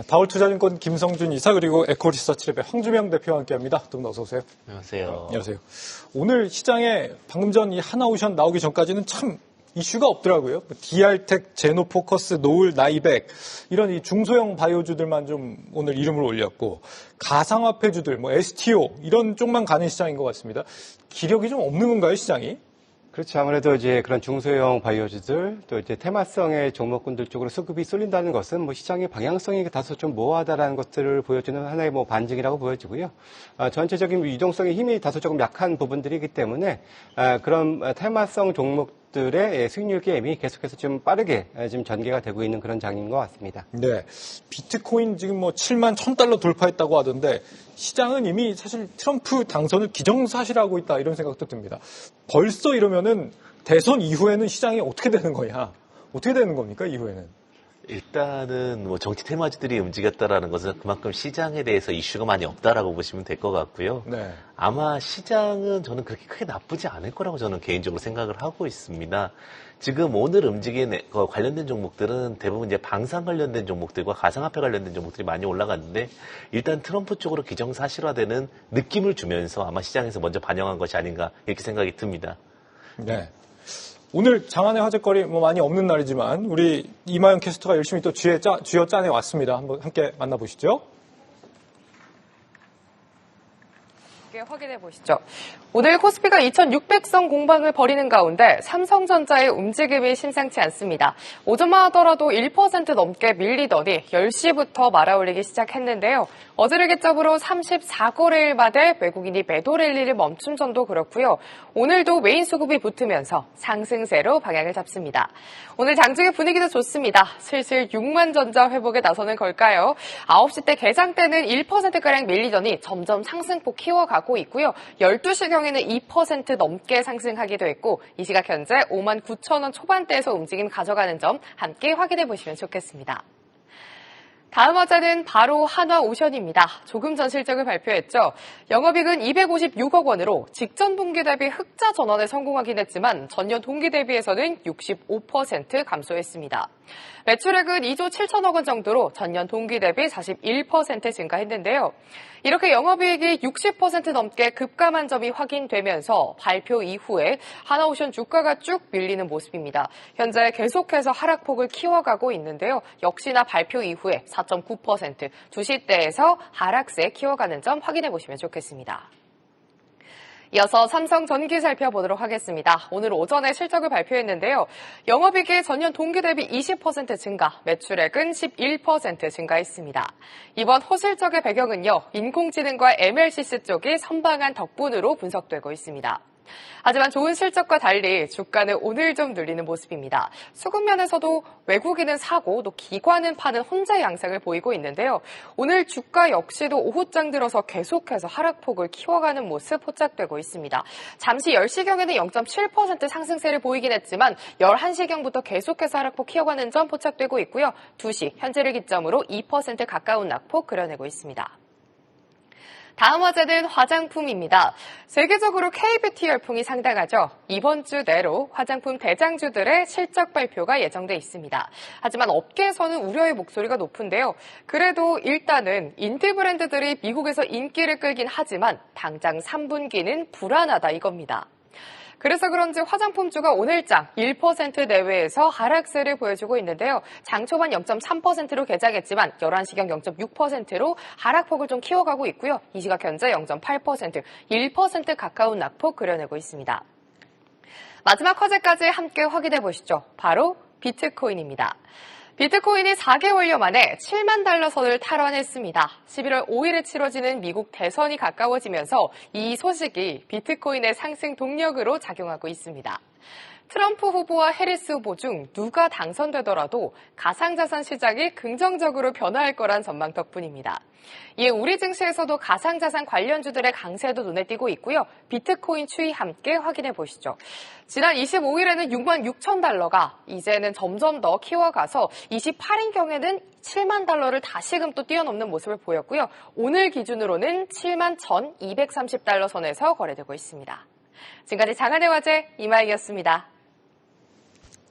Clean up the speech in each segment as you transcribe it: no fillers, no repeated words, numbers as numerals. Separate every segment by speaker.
Speaker 1: 다올투자증권 김성준 이사 그리고 에코리서치랩의 황주명 대표와 함께합니다. 두 분 어서 오세요.
Speaker 2: 안녕하세요.
Speaker 1: 안녕하세요. 오늘 시장에 방금 전 이 하나오션 나오기 전까지는 참 이슈가 없더라고요. DR텍, 제노포커스, 노을, 나이백 이런 이 중소형 바이오주들만 좀 오늘 이름을 올렸고 가상화폐주들, STO 이런 쪽만 가는 시장인 것 같습니다. 기력이 좀 없는 건가요, 시장이?
Speaker 3: 그렇죠. 아무래도 이제 그런 중소형 바이오주들 또 이제 테마성의 종목군들 쪽으로 수급이 쏠린다는 것은 시장의 방향성이 다소 좀 모호하다라는 것들을 보여주는 하나의 반증이라고 보여지고요. 전체적인 유동성의 힘이 다소 조금 약한 부분들이기 때문에 그런 테마성 종목들의 수익률 게임이 계속해서 좀 빠르게 지금 전개가 되고 있는 그런 장인 것 같습니다.
Speaker 1: 네. 비트코인 지금 7만 1,000달러 돌파했다고 하던데 시장은 이미 사실 트럼프 당선을 기정사실화하고 있다 이런 생각도 듭니다. 벌써 이러면은 대선 이후에는 시장이 어떻게 되는 거야? 어떻게 되는 겁니까, 이후에는?
Speaker 2: 일단은 정치 테마주들이 움직였다라는 것은 그만큼 시장에 대해서 이슈가 많이 없다라고 보시면 될 것 같고요.
Speaker 1: 네.
Speaker 2: 아마 시장은 저는 그렇게 크게 나쁘지 않을 거라고 저는 개인적으로 생각을 하고 있습니다. 지금 오늘 움직인 관련된 종목들은 대부분 이제 방산 관련된 종목들과 가상화폐 관련된 종목들이 많이 올라갔는데 일단 트럼프 쪽으로 기정사실화되는 느낌을 주면서 아마 시장에서 먼저 반영한 것이 아닌가 이렇게 생각이 듭니다.
Speaker 1: 네. 오늘 장안의 화제거리 많이 없는 날이지만 우리 이마영 캐스터가 열심히 또 쥐어 짜내 왔습니다. 한번 함께 만나보시죠.
Speaker 4: 확인해 보시죠. 오늘 코스피가 2,600선 공방을 벌이는 가운데 삼성전자의 움직임이 심상치 않습니다. 오전만 하더라도 1% 넘게 밀리더니 10시부터 말아올리기 시작했는데요. 어제를 기점으로 34거래일 만에 외국인이 매도 랠리를 멈춘 점도 그렇고요. 오늘도 메인 수급이 붙으면서 상승세로 방향을 잡습니다. 오늘 장중의 분위기도 좋습니다. 슬슬 6만 전자 회복에 나서는 걸까요? 9시 때 개장 때는 1%가량 밀리더니 점점 상승폭 키워가고 있고요. 12시경에는 2% 넘게 상승하기도 했고 이 시각 현재 5만 9천 원 초반대에서 움직임 가져가는 점 함께 확인해 보시면 좋겠습니다. 다음 화제는 바로 한화오션입니다. 조금 전 실적을 발표했죠. 영업이익은 256억 원으로 직전 분기 대비 흑자 전환에 성공하긴 했지만 전년 동기 대비해서는 65% 감소했습니다. 매출액은 2조 7천억 원 정도로 전년 동기 대비 41% 증가했는데요. 이렇게 영업이익이 60% 넘게 급감한 점이 확인되면서 발표 이후에 한화오션 주가가 쭉 밀리는 모습입니다. 현재 계속해서 하락폭을 키워가고 있는데요. 역시나 발표 이후에 4.9% 주식대에서 하락세 키워가는 점 확인해 보시면 좋겠습니다. 이어서 삼성전기 살펴보도록 하겠습니다. 오늘 오전에 실적을 발표했는데요. 영업이익이 전년 동기 대비 20% 증가, 매출액은 11% 증가했습니다. 이번 호실적의 배경은요, 인공지능과 MLCC 쪽이 선방한 덕분으로 분석되고 있습니다. 하지만 좋은 실적과 달리 주가는 오늘 좀 눌리는 모습입니다. 수급면에서도 외국인은 사고 또 기관은 파는 혼자 양상을 보이고 있는데요. 오늘 주가 역시도 오후장 들어서 계속해서 하락폭을 키워가는 모습 포착되고 있습니다. 잠시 10시경에는 0.7% 상승세를 보이긴 했지만 11시경부터 계속해서 하락폭 키워가는 점 포착되고 있고요. 2시 현재를 기점으로 2% 가까운 낙폭 그려내고 있습니다. 다음 화제는 화장품입니다. 세계적으로 K뷰티 열풍이 상당하죠. 이번 주 내로 화장품 대장주들의 실적 발표가 예정돼 있습니다. 하지만 업계에서는 우려의 목소리가 높은데요. 그래도 일단은 인기 브랜드들이 미국에서 인기를 끌긴 하지만 당장 3분기는 불안하다 이겁니다. 그래서 그런지 화장품주가 오늘장 1% 내외에서 하락세를 보여주고 있는데요. 장 초반 0.3%로 개장했지만 11시경 0.6%로 하락폭을 좀 키워가고 있고요. 이 시각 현재 0.8%, 1% 가까운 낙폭 그려내고 있습니다. 마지막 화제까지 함께 확인해 보시죠. 바로 비트코인입니다. 비트코인이 4개월여 만에 7만 달러 선을 탈환했습니다. 11월 5일에 치러지는 미국 대선이 가까워지면서 이 소식이 비트코인의 상승 동력으로 작용하고 있습니다. 트럼프 후보와 해리스 후보 중 누가 당선되더라도 가상자산 시장이 긍정적으로 변화할 거란 전망 덕분입니다. 이에 우리 증시에서도 가상자산 관련주들의 강세도 눈에 띄고 있고요. 비트코인 추이 함께 확인해 보시죠. 지난 25일에는 6만 6천 달러가 이제는 점점 더 키워가서 28일경에는 7만 달러를 다시금 또 뛰어넘는 모습을 보였고요. 오늘 기준으로는 7만 1,230달러 선에서 거래되고 있습니다. 지금까지 장안의 화제 이마영이었습니다.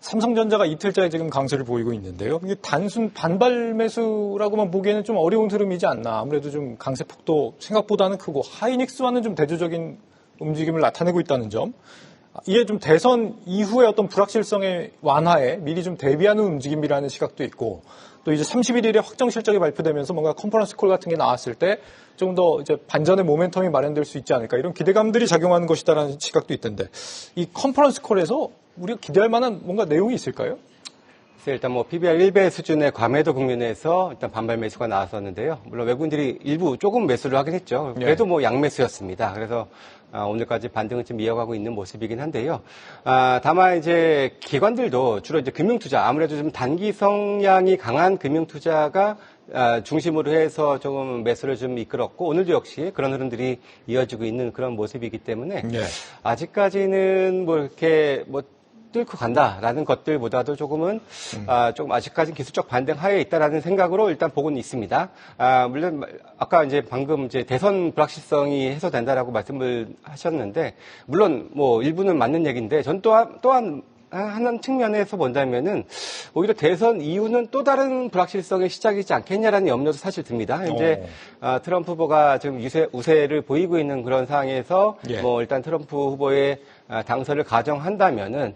Speaker 1: 삼성전자가 이틀째 지금 강세를 보이고 있는데요. 이게 단순 반발 매수라고만 보기에는 좀 어려운 흐름이지 않나. 아무래도 좀 강세 폭도 생각보다는 크고 하이닉스와는 좀 대조적인 움직임을 나타내고 있다는 점. 이게 좀 대선 이후의 어떤 불확실성의 완화에 미리 좀 대비하는 움직임이라는 시각도 있고, 또 이제 31일에 확정 실적이 발표되면서 뭔가 컨퍼런스 콜 같은 게 나왔을 때 좀 더 이제 반전의 모멘텀이 마련될 수 있지 않을까, 이런 기대감들이 작용하는 것이다라는 시각도 있던데, 이 컨퍼런스 콜에서 우리가 기대할 만한 뭔가 내용이 있을까요?
Speaker 3: 일단 뭐 PBR 1배 수준의 과매도 국면에서 일단 반발 매수가 나왔었는데요. 물론 외국인들이 일부 조금 매수를 하긴 했죠. 그래도 뭐 양매수였습니다. 그래서 오늘까지 반등을 좀 이어가고 있는 모습이긴 한데요. 다만 이제 기관들도 주로 이제 금융투자, 아무래도 좀 단기 성향이 강한 금융투자가 중심으로 해서 조금 매수를 좀 이끌었고, 오늘도 역시 그런 흐름들이 이어지고 있는 그런 모습이기 때문에 아직까지는 뭐 이렇게 뭐 뚫고 간다라는 것들보다도 조금은 조금 아직까지는 기술적 반등 하에 있다라는 생각으로 일단 보고는 있습니다. 물론 아까 이제 방금 이제 대선 불확실성이 해소된다라고 말씀을 하셨는데, 물론 뭐 일부는 맞는 얘기인데, 전 또한 하는 측면에서 본다면은 오히려 대선 이후는 또 다른 불확실성의 시작이지 않겠냐라는 염려도 사실 듭니다. 이제 트럼프 후보가 지금 우세를 보이고 있는 그런 상황에서 뭐 일단 트럼프 후보의 당선을 가정한다면은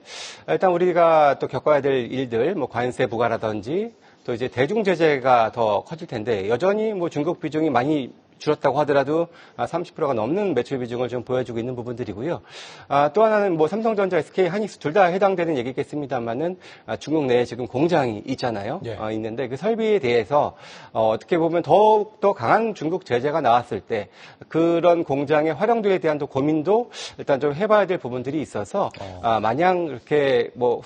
Speaker 3: 일단 우리가 또 겪어야 될 일들, 뭐 관세 부과라든지 또 이제 대중 제재가 더 커질 텐데, 여전히 뭐 중국 비중이 많이 줄었다고 하더라도 30%가 넘는 매출 비중을 좀 보여주고 있는 부분들이고요. 또 하나는 뭐 삼성전자, SK, 하이닉스 둘 다 해당되는 얘기겠습니다만은 중국 내에 지금 공장이 있잖아요. 있는데 그 설비에 대해서 어떻게 보면 더욱더 강한 중국 제재가 나왔을 때 그런 공장의 활용도에 대한 또 고민도 일단 좀 해봐야 될 부분들이 있어서 마냥 이렇게 뭐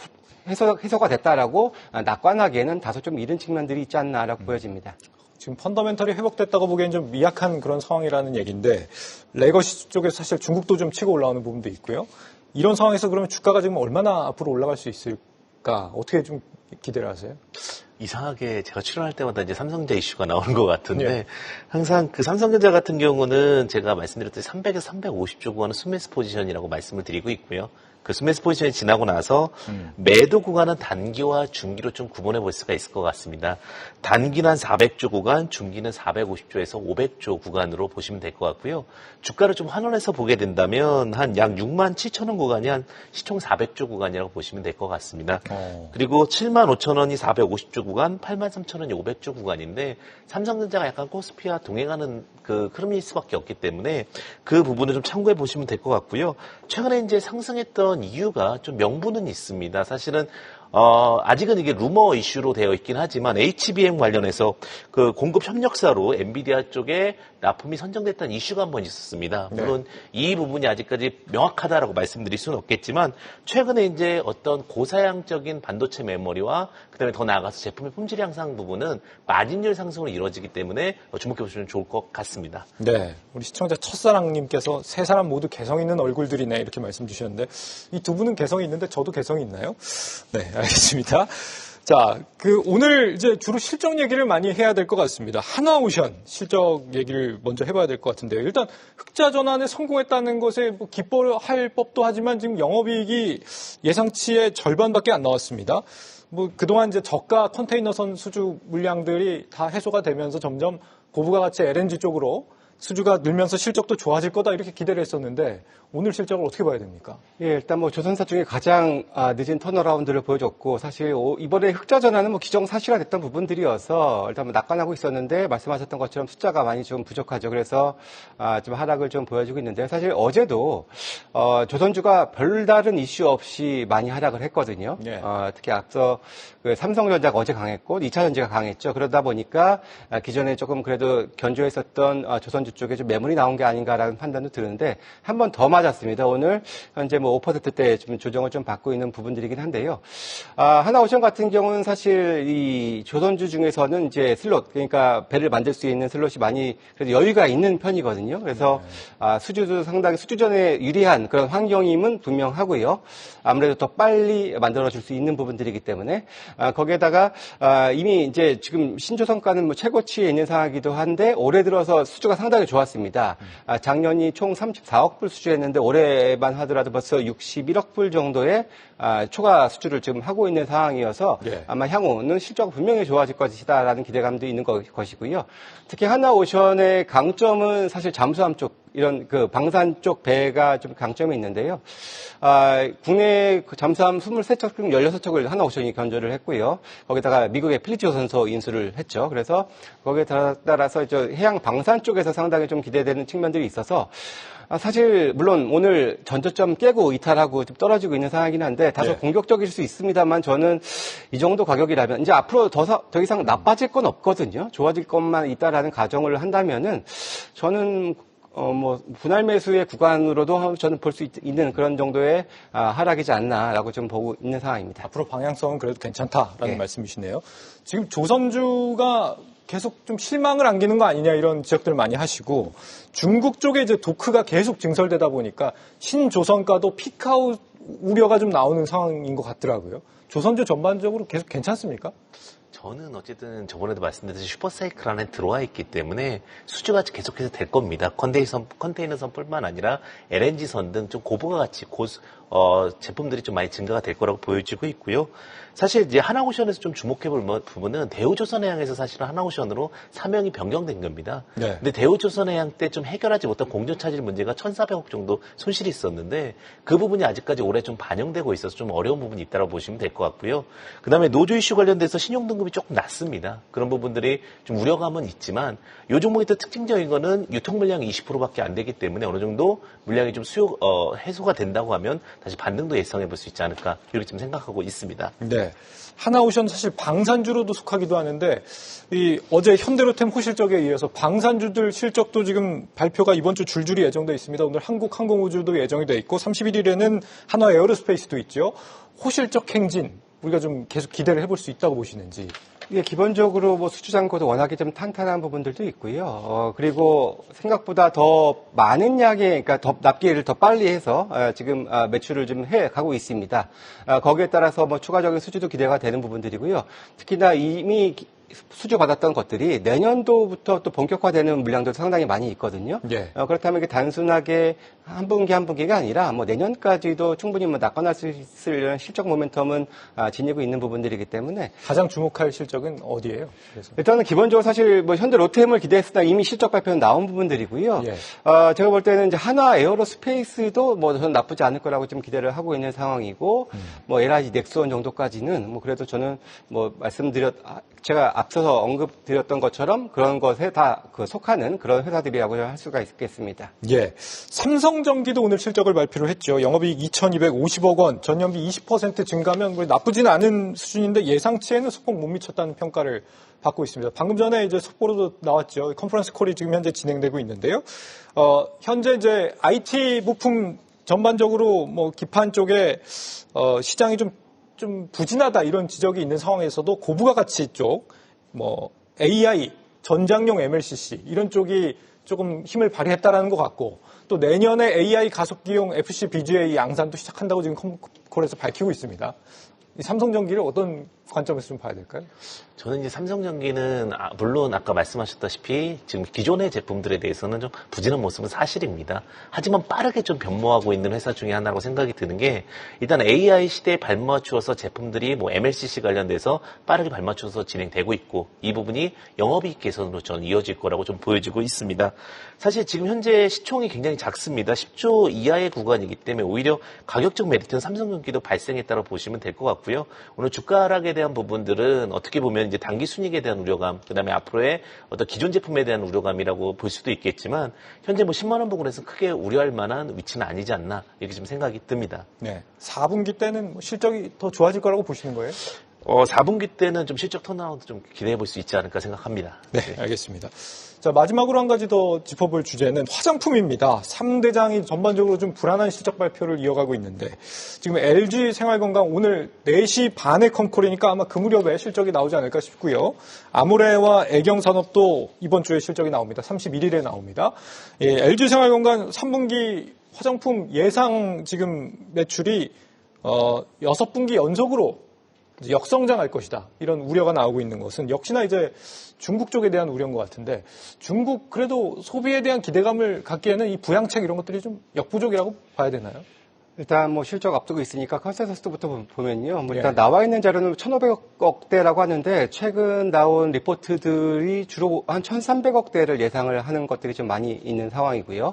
Speaker 3: 해소가 됐다라고 낙관하기에는 다소 좀 이른 측면들이 있지 않나라고 보여집니다.
Speaker 1: 지금 펀더멘털이 회복됐다고 보기엔 좀 미약한 그런 상황이라는 얘기인데, 레거시 쪽에서 사실 중국도 좀 치고 올라오는 부분도 있고요. 이런 상황에서 그러면 주가가 지금 얼마나 앞으로 올라갈 수 있을까? 어떻게 좀 기대를 하세요?
Speaker 2: 이상하게 제가 출연할 때마다 이제 삼성전자 이슈가 나오는 것 같은데, 항상 그 삼성전자 같은 경우는 제가 말씀드렸듯이 300에서 350조 구간은 스매스 포지션이라고 말씀을 드리고 있고요. 그 스매스 포지션이 지나고 나서 매도 구간은 단기와 중기로 좀 구분해 볼 수가 있을 것 같습니다. 단기는 한 400조 구간, 중기는 450조에서 500조 구간으로 보시면 될 것 같고요. 주가를 좀 환원해서 보게 된다면 한 약 6만 7천 원 구간이 한 시총 400조 구간이라고 보시면 될 것 같습니다. 그리고 7만 5천 원이 450조 구간, 8만 3천 원이 500조 구간인데, 삼성전자가 약간 코스피와 동행하는 그 흐름일 수밖에 없기 때문에 그 부분을 좀 참고해 보시면 될 것 같고요. 최근에 이제 상승했던 이유가 좀 명분은 있습니다. 사실은 아직은 이게 루머 이슈로 되어 있긴 하지만 HBM 관련해서 그 공급 협력사로 엔비디아 쪽에 납품이 선정됐다는 이슈가 한 번 있었습니다. 물론 이 부분이 아직까지 명확하다라고 말씀드릴 수는 없겠지만, 최근에 이제 어떤 고사양적인 반도체 메모리와 그다음에 더 나아가서 제품의 품질 향상 부분은 마진율 상승으로 이루어지기 때문에 주목해 보시면 좋을 것 같습니다.
Speaker 1: 네, 우리 시청자 첫사랑님께서 세 사람 모두 개성 있는 얼굴들이네 이렇게 말씀 주셨는데, 이 두 분은 개성이 있는데 저도 개성이 있나요? 네, 알겠습니다. 자, 오늘 이제 주로 실적 얘기를 많이 해야 될 것 같습니다. 하나오션 실적 얘기를 먼저 해봐야 될 것 같은데요. 일단 흑자 전환에 성공했다는 것에 뭐 기뻐할 법도 하지만 지금 영업이익이 예상치의 절반밖에 안 나왔습니다. 뭐 그동안 이제 저가 컨테이너선 수주 물량들이 다 해소가 되면서 점점 고부가 가치 LNG 쪽으로 수주가 늘면서 실적도 좋아질 거다 이렇게 기대를 했었는데, 오늘 실적을 어떻게 봐야 됩니까?
Speaker 3: 예, 일단 뭐 조선사 중에 가장 늦은 턴어라운드를 보여줬고, 사실 이번에 흑자 전환은 뭐 기정사실화됐던 부분들이어서 일단 뭐 낙관하고 있었는데, 말씀하셨던 것처럼 숫자가 많이 좀 부족하죠. 그래서 좀 하락을 좀 보여주고 있는데, 사실 어제도 조선주가 별다른 이슈 없이 많이 하락을 했거든요. 특히 앞서 그 삼성전자가 어제 강했고 2차전지가 강했죠. 그러다 보니까 기존에 조금 그래도 견조했었던 조선주 쪽에 좀 매물이 나온 게 아닌가라는 판단도 드는데, 한 번 더 맞았습니다. 오늘 현재 뭐 5%대 좀 조정을 좀 받고 있는 부분들이긴 한데요. 하나오션 같은 경우는 사실 이 조선주 중에서는 이제 슬롯, 그러니까 배를 만들 수 있는 슬롯이 많이 그래도 여유가 있는 편이거든요. 그래서 수주도 상당히 수주전에 유리한 그런 환경임은 분명하고요. 아무래도 더 빨리 만들어줄 수 있는 부분들이기 때문에 거기에다가 이미 이제 지금 신조성가는 뭐 최고치에 있는 상황이기도 한데, 올해 들어서 수주가 상당히 상당히 좋았습니다. 작년이 총 34억 불 수주했는데 올해만 하더라도 벌써 61억 불 정도의 초과 수주를 지금 하고 있는 상황이어서
Speaker 1: 예.
Speaker 3: 아마 향후는 실적이 분명히 좋아질 것이다라는 기대감도 있는 것이고요. 특히 하나오션의 강점은 사실 잠수함 쪽 이런 그 방산 쪽 배가 좀 강점이 있는데요. 국내 잠수함 23척 중 16척을 하나오션이 견조를 했고요. 거기다가 미국의 필리치 조선소 인수를 했죠. 그래서 거기에 따라서 해양 방산 쪽에서 상당히 좀 기대되는 측면들이 있어서 사실 물론 오늘 전저점 깨고 이탈하고 좀 떨어지고 있는 상황이긴 한데 다소
Speaker 1: 네.
Speaker 3: 공격적일 수 있습니다만 저는 이 정도 가격이라면 이제 앞으로 더 이상 나빠질 건 없거든요. 좋아질 것만 있다라는 가정을 한다면은 저는 분할 매수의 구간으로도 저는 볼 수 있는 그런 정도의 하락이지 않나라고 좀 보고 있는 상황입니다.
Speaker 1: 앞으로 방향성은 그래도 괜찮다라는
Speaker 3: 예.
Speaker 1: 말씀이시네요. 지금 조선주가 계속 좀 실망을 안기는 거 아니냐 이런 지적들을 많이 하시고 중국 쪽에 이제 도크가 계속 증설되다 보니까 신조선가도 피크아웃 우려가 좀 나오는 상황인 것 같더라고요. 조선주 전반적으로 계속 괜찮습니까?
Speaker 2: 저는 어쨌든 저번에도 말씀드렸듯이 슈퍼사이클 안에 들어와 있기 때문에 수주가 계속해서 될 겁니다. 컨테이너선뿐만 아니라 LNG선 등 좀 고부가 가치 제품들이 좀 많이 증가가 될 거라고 보여지고 있고요. 사실 이제 하나오션에서 좀 주목해볼 부분은 대우조선해양에서 사실은 하나오션으로 사명이 변경된 겁니다.
Speaker 1: 네.
Speaker 2: 근데 대우조선해양 때 좀 해결하지 못한 공정 차질 문제가 1,400억 정도 손실이 있었는데 그 부분이 아직까지 올해 좀 반영되고 있어서 좀 어려운 부분이 있다고 보시면 될 것 같고요. 그다음에 노조 이슈 관련돼서 신용 등급이 조금 낮습니다. 그런 부분들이 좀 우려감은 있지만 요 종목의 또 특징적인 거는 유통 물량이 20%밖에 안 되기 때문에 어느 정도 물량이 좀 해소가 된다고 하면 다시 반등도 예상해 볼 수 있지 않을까 이렇게 좀 생각하고 있습니다.
Speaker 1: 네. 하나오션 사실 방산주로도 속하기도 하는데 어제 현대로템 호실적에 이어서 방산주들 실적도 지금 발표가 이번 주 줄줄이 예정돼 있습니다. 오늘 한국항공우주도 예정이 돼 있고 31일에는 한화에어로스페이스도 있죠. 호실적 행진 우리가 좀 계속 기대를 해볼 수 있다고 보시는지.
Speaker 3: 예, 기본적으로 수주 잔고도 워낙에 좀 탄탄한 부분들도 있고요. 그리고 생각보다 더 많은 양의, 그러니까 더 납기를 더 빨리 해서 지금 매출을 좀 해 가고 있습니다. 거기에 따라서 추가적인 수주도 기대가 되는 부분들이고요. 특히나 이미 수주 받았던 것들이 내년도부터 또 본격화되는 물량도 상당히 많이 있거든요.
Speaker 1: 예.
Speaker 3: 그렇다면 이게 단순하게 한 분기가 아니라 내년까지도 충분히 낙관할 수 있을 실적 모멘텀은 지니고 있는 부분들이기 때문에
Speaker 1: 가장 주목할 실적은 어디예요? 그래서.
Speaker 3: 일단은 기본적으로 사실 현대 로템을 기대했으나 이미 실적 발표는 나온 부분들이고요.
Speaker 1: 예.
Speaker 3: 제가 볼 때는 이제 하나 에어로스페이스도 저는 나쁘지 않을 거라고 좀 기대를 하고 있는 상황이고 LIG 넥스원 정도까지는 그래도 저는 제가 앞서서 언급드렸던 것처럼 그런 것에 다 속하는 그런 회사들이라고 할 수가 있겠습니다.
Speaker 1: 예. 삼성전기도 오늘 실적을 발표를 했죠. 영업이익 2,250억 원, 전년비 20% 증가면 나쁘진 않은 수준인데 예상치에는 소폭 못 미쳤다는 평가를 받고 있습니다. 방금 전에 이제 속보로도 나왔죠. 컨퍼런스 콜이 지금 현재 진행되고 있는데요. 현재 이제 IT 부품 전반적으로 기판 쪽에 시장이 좀 부진하다 이런 지적이 있는 상황에서도 고부가 가치 쪽, AI, 전장용 MLCC 이런 쪽이 조금 힘을 발휘했다라는 것 같고 또 내년에 AI 가속기용 FC BGA 양산도 시작한다고 지금 컴콜에서 밝히고 있습니다. 이 삼성전기를 어떤 관점에서 좀 봐야 될까요?
Speaker 2: 저는 이제 삼성전기는 물론 아까 말씀하셨다시피 지금 기존의 제품들에 대해서는 좀 부진한 모습은 사실입니다. 하지만 빠르게 좀 변모하고 있는 회사 중에 하나라고 생각이 드는 게 일단 AI 시대에 발맞추어서 제품들이 MLCC 관련돼서 빠르게 발맞춰서 진행되고 있고 이 부분이 영업이익 개선으로 저는 이어질 거라고 좀 보여지고 있습니다. 사실 지금 현재 시총이 굉장히 작습니다. 10조 이하의 구간이기 때문에 오히려 가격적 메리트는 삼성전기도 발생했다고 보시면 될 것 같고요. 오늘 주가 하락에 대한 부분들은 어떻게 보면 이제 단기 순이익에 대한 우려감, 그다음에 앞으로의 어떤 기존 제품에 대한 우려감이라고 볼 수도 있겠지만 현재 10만 원 부근에서 크게 우려할 만한 위치는 아니지 않나 이렇게 좀 생각이 듭니다.
Speaker 1: 네. 4분기 때는 실적이 더 좋아질 거라고 보시는 거예요?
Speaker 2: 4분기 때는 좀 실적 턴아웃 좀 기대해 볼 수 있지 않을까 생각합니다.
Speaker 1: 네, 알겠습니다. 자, 마지막으로 한 가지 더 짚어볼 주제는 화장품입니다. 3대장이 전반적으로 좀 불안한 실적 발표를 이어가고 있는데 지금 LG 생활건강 오늘 4시 반에 컨콜이니까 아마 그 무렵에 실적이 나오지 않을까 싶고요. 아모레와 애경산업도 이번 주에 실적이 나옵니다. 31일에 나옵니다. 예, LG 생활건강 3분기 화장품 예상 지금 매출이 6분기 연속으로 역성장할 것이다. 이런 우려가 나오고 있는 것은 역시나 이제 중국 쪽에 대한 우려인 것 같은데 중국 그래도 소비에 대한 기대감을 갖기에는 이 부양책 이런 것들이 좀 역부족이라고 봐야 되나요?
Speaker 3: 일단 뭐 실적 앞두고 있으니까 컨센서스부터 보면요. 뭐 일단
Speaker 1: 예.
Speaker 3: 나와 있는 자료는 1,500억대라고 하는데 최근 나온 리포트들이 주로 한 1,300억대를 예상을 하는 것들이 좀 많이 있는 상황이고요.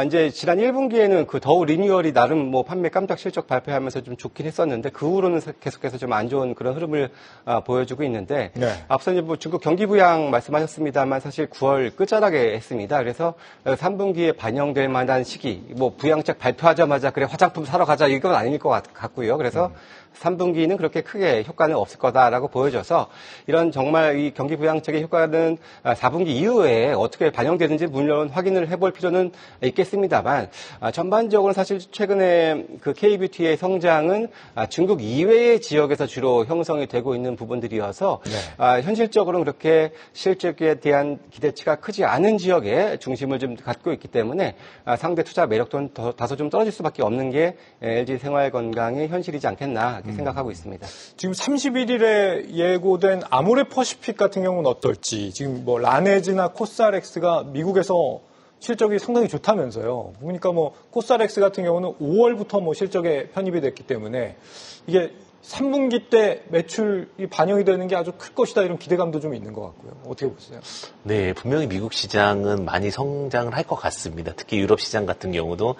Speaker 3: 이제 지난 1분기에는 그 더우 리뉴얼이 나름 뭐 판매 깜짝 실적 발표하면서 좀 좋긴 했었는데 그 후로는 계속해서 좀 안 좋은 그런 흐름을 보여주고 있는데
Speaker 1: 네.
Speaker 3: 앞서 이제 뭐 중국 경기 부양 말씀하셨습니다만 사실 9월 끝자락에 했습니다. 그래서 3분기에 반영될 만한 시기, 뭐 부양책 발표하자마자 그래 화장품 사러 가자 이건 아닐 것 같고요. 그래서 3분기는 그렇게 크게 효과는 없을 거다라고 보여져서 이런 정말 이 경기 부양책의 효과는 4분기 이후에 어떻게 반영되는지 물론 확인을 해볼 필요는 있겠습니다만 전반적으로 사실 최근에 그 K뷰티의 성장은 중국 이외의 지역에서 주로 형성이 되고 있는 부분들이어서
Speaker 1: 네.
Speaker 3: 현실적으로는 그렇게 실적에 대한 기대치가 크지 않은 지역에 중심을 좀 갖고 있기 때문에 상대 투자 매력도는 다소 좀 떨어질 수밖에 없는 게 LG 생활건강의 현실이지 않겠나 이렇게 생각하고 있습니다.
Speaker 1: 지금 31일에 예고된 아모레퍼시픽 같은 경우는 어떨지 지금 뭐 라네즈나 코스알엑스가 미국에서 실적이 상당히 좋다면서요. 그러니까 뭐 코스알엑스 같은 경우는 5월부터 뭐 실적에 편입이 됐기 때문에 이게 3분기 때 매출이 반영이 되는 게 아주 클 것이다 이런 기대감도 좀 있는 것 같고요. 어떻게 보세요?
Speaker 2: 네, 분명히 미국 시장은 많이 성장을 할 것 같습니다. 특히 유럽 시장 같은 경우도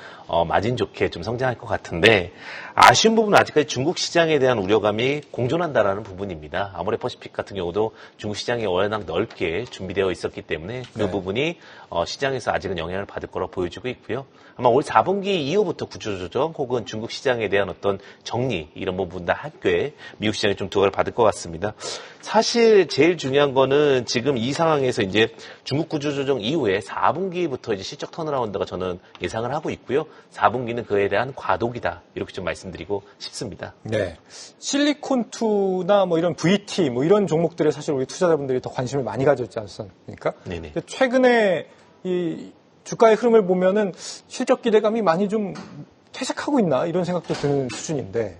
Speaker 2: 마진 좋게 좀 성장할 것 같은데 아쉬운 부분은 아직까지 중국 시장에 대한 우려감이 공존한다라는 부분입니다. 아모레퍼시픽 같은 경우도 중국 시장이 워낙 넓게 준비되어 있었기 때문에 그
Speaker 1: 네.
Speaker 2: 부분이 시장에서 아직은 영향을 받을 거라고 보여지고 있고요. 아마 올 4분기 이후부터 구조조정 혹은 중국 시장에 대한 어떤 정리 이런 부분 다 학교에 미국 시장이 좀 두각을 받을 것 같습니다. 사실 제일 중요한 거는 지금 이 상황에서 이제 중국 구조조정 이후에 4분기부터 이제 실적 턴어라운드가 저는 예상을 하고 있고요. 4분기는 그에 대한 과도기다 이렇게 좀 말씀드리고 싶습니다.
Speaker 1: 네. 실리콘2나 뭐 이런 VT 뭐 이런 종목들에 사실 우리 투자자분들이 더 관심을 많이 가졌지 않습니까?
Speaker 2: 네네.
Speaker 1: 최근에 이 주가의 흐름을 보면은 실적 기대감이 많이 좀 퇴색하고 있나 이런 생각도 드는 수준인데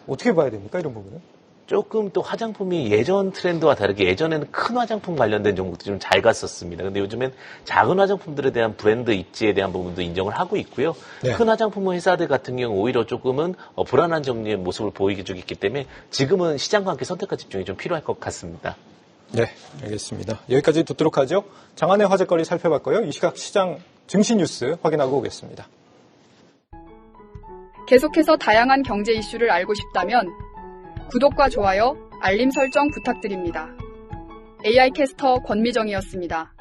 Speaker 1: 어떻게 봐야 됩니까 이런 부분은?
Speaker 2: 조금 또 화장품이 예전 트렌드와 다르게 예전에는 큰 화장품 관련된 종목들이 좀 잘 갔었습니다. 근데 요즘엔 작은 화장품들에 대한 브랜드 입지에 대한 부분도 인정을 하고 있고요.
Speaker 1: 네.
Speaker 2: 큰 화장품 회사들 같은 경우 오히려 조금은 불안한 정리의 모습을 보이기 있기 때문에 지금은 시장과 함께 선택과 집중이 좀 필요할 것 같습니다.
Speaker 1: 네, 알겠습니다. 여기까지 듣도록 하죠. 장안의 화제거리 살펴봤고요. 이 시각 시장 증시 뉴스 확인하고 오겠습니다.
Speaker 5: 계속해서 다양한 경제 이슈를 알고 싶다면 구독과 좋아요, 알림 설정 부탁드립니다. AI 캐스터 권미정이었습니다.